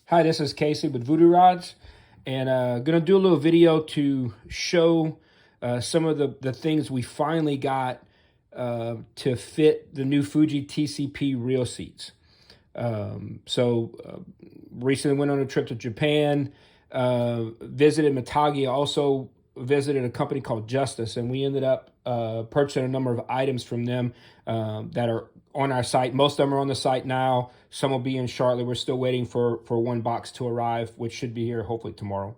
Hi, this is Casey with Voodoo Rods, and gonna do a little video to show some of the things we finally got to fit the new Fuji TCP reel seats. Recently went on a trip to Japan, visited Mitagi, also visited a company called Justace, and we ended up purchasing a number of items from them that are on our site. Most of them are on the site now. Some will be in Charlotte. We're still waiting for one box to arrive, which should be here hopefully tomorrow.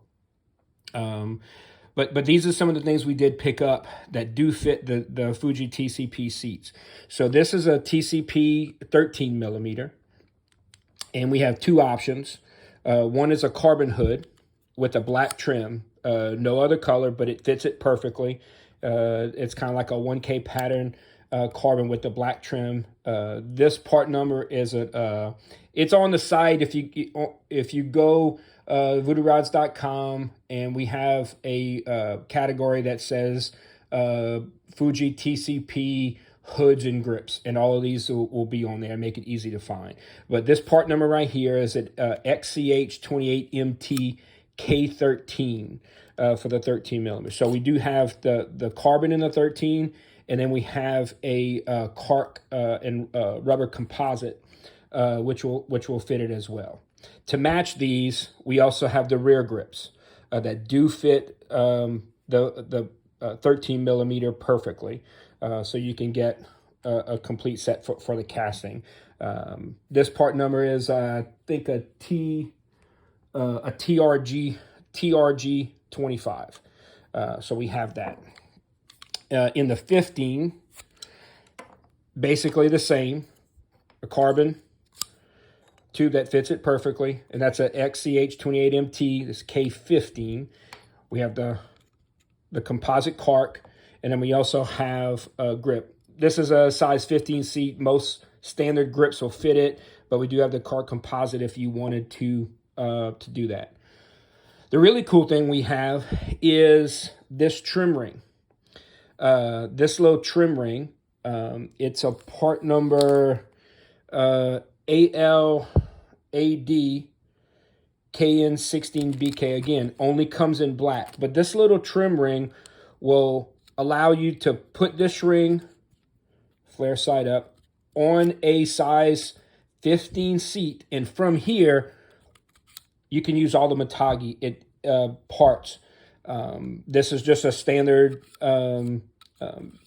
But these are some of the things we did pick up that do fit the Fuji TCP seats. So this is a TCP 13 millimeter, and we have two options. One is a carbon hood with a black trim, no other color, but it fits it perfectly. It's kind of like a 1K pattern carbon with the black trim. This part number is it's on the site. If you go voodoorods.com, and we have a category that says Fuji TCP hoods and grips, and all of these will be on there, make it easy to find. But this part number right here is at XCH28MT K13 for the 13 millimeter. So we do have the carbon in the 13, and then we have a cork and rubber composite, which will fit it as well. To match these, we also have the rear grips that do fit the 13 millimeter perfectly. So you can get a complete set for the casting. This part number is, I think, a TRG 25. So we have that. In the 15, basically the same, a carbon tube that fits it perfectly, and that's a XCH28MT, this K15. We have the composite cork, and then we also have a grip. This is a size 15 seat. Most standard grips will fit it, but we do have the cork composite if you wanted to do that. The really cool thing we have is this trim ring. This little trim ring, it's a part number ALAD KN16BK. Again, only comes in black, but this little trim ring will allow you to put this ring, flare side up, on a size 15 seat, and from here you can use all the Mitagi parts. This is just a standard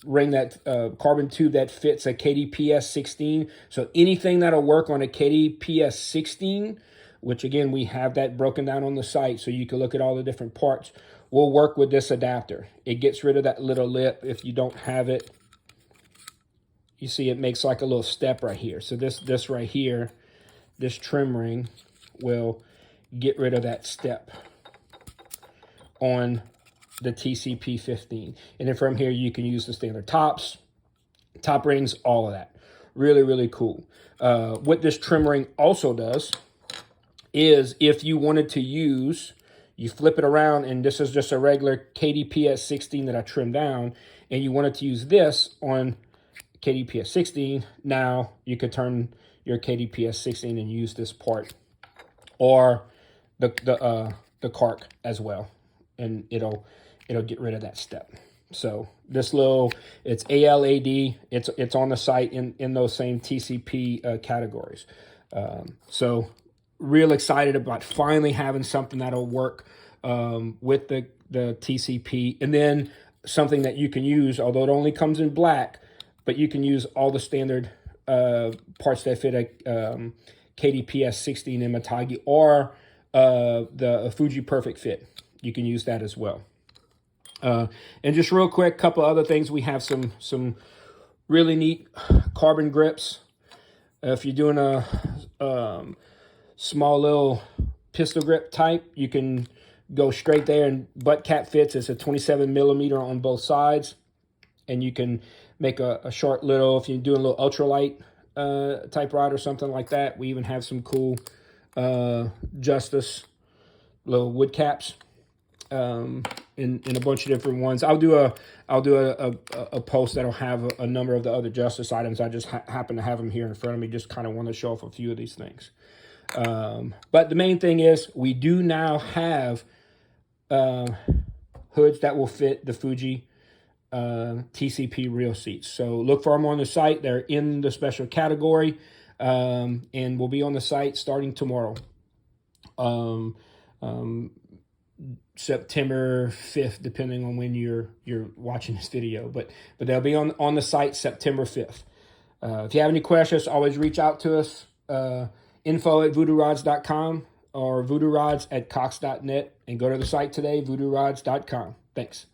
ring, that carbon tube that fits a KDPS 16. So anything that'll work on a KDPS 16, which again, we have that broken down on the site so you can look at all the different parts, will work with this adapter. It gets rid of that little lip if you don't have it. You see it makes like a little step right here. So this right here, this trim ring will get rid of that step on the TCP 15. And then from here, you can use the standard tops, top rings, all of that. Really, really cool. What this trim ring also does is, if you wanted to use, you flip it around, and this is just a regular KDPS 16 that I trimmed down, and you wanted to use this on KDPS 16, now you could turn your KDPS 16 and use this part, or the cork as well, and it'll get rid of that step. So this little, it's ALAD, it's on the site in those same TCP categories. So real excited about finally having something that'll work with the TCP, and then something that you can use, although it only comes in black, but you can use all the standard parts that fit a KDPS 16 in Mitagi, or the Fuji Perfect Fit. You can use that as well. And just real quick, couple other things. We have some really neat carbon grips. If you're doing a small little pistol grip type, you can go straight there, and butt cap fits. It's a 27 millimeter on both sides, and you can make a short little, if you're doing a little ultralight type rod or something like that. We even have some cool Justace little wood caps in a bunch of different ones. I'll do a post that'll have a number of the other Justace items. I just happen to have them here in front of me. Just kind of want to show off a few of these things. But the main thing is we do now have hoods that will fit the Fuji TCP reel seats. So look for them on the site. They're in the special category, and will be on the site starting tomorrow, September 5th, depending on when you're watching this video. But they'll be on the site September 5th. If you have any questions, always reach out to us. info@voodoorods.com or voodoorods@cox.net, and go to the site today, voodoorods.com. Thanks.